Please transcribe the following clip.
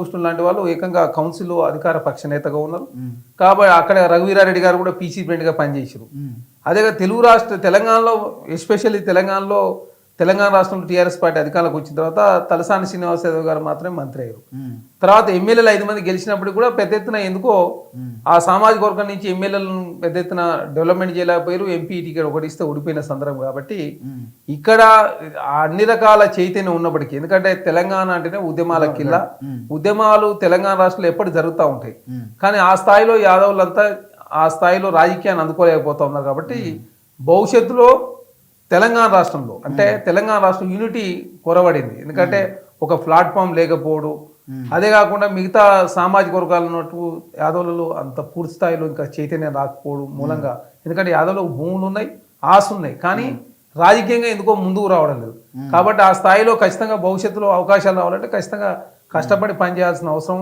కృష్ణులు లాంటి వాళ్ళు ఏకంగా కౌన్సిల్లో అధికార పక్ష నేతగా ఉన్నారు. కాబట్టి అక్కడ రఘువీరారెడ్డి గారు కూడా పీసీ ప్రెసిడెంట్గా పనిచేశారు. అదే తెలంగాణలో ఎస్పెషల్లీ తెలంగాణ రాష్ట్రంలో టీఆర్ఎస్ పార్టీ అధికారంలోకి వచ్చిన తర్వాత తలసాని శ్రీనివాస్ యాదవ్ గారు మాత్రమే మంత్రి అయ్యారు. తర్వాత ఎమ్మెల్యేలు 5 మంది గెలిచినప్పుడు కూడా పెద్ద ఎత్తున ఎందుకో ఆ సామాజిక వర్గం నుంచి ఎమ్మెల్యేలను పెద్ద ఎత్తున డెవలప్మెంట్ చేయలేకపోయారు. ఎంపీ టికెట్ ఒకటి ఇస్తే ఓడిపోయిన సందర్భం. కాబట్టి ఇక్కడ అన్ని రకాల చైతన్యం ఉన్నప్పటికీ, ఎందుకంటే తెలంగాణ అంటేనే ఉద్యమాల కిల్ల, ఉద్యమాలు తెలంగాణ రాష్ట్రంలో ఎప్పటి జరుగుతూ ఉంటాయి. కానీ ఆ స్థాయిలో యాదవులంతా ఆ స్థాయిలో రాజకీయాన్ని అందుకోలేకపోతా ఉన్నారు. కాబట్టి భవిష్యత్తులో తెలంగాణ రాష్ట్రంలో అంటే తెలంగాణ రాష్ట్రం యూనిటీ కొరవడింది. ఎందుకంటే ఒక ప్లాట్ఫామ్ లేకపోవడం, అదే కాకుండా మిగతా సామాజిక వర్గాలు ఉన్నట్టు యాదవులలో అంత పూర్తి స్థాయిలో ఇంకా చైతన్యం రాకపోవడం మూలంగా, ఎందుకంటే యాదవులో భూములు ఉన్నాయి, ఆశ ఉన్నాయి, కానీ రాజకీయంగా ఎందుకో ముందుకు రావడం లేదు. కాబట్టి ఆ స్థాయిలో ఖచ్చితంగా భవిష్యత్తులో అవకాశాలు రావాలంటే ఖచ్చితంగా కష్టపడి పనిచేయాల్సిన అవసరం.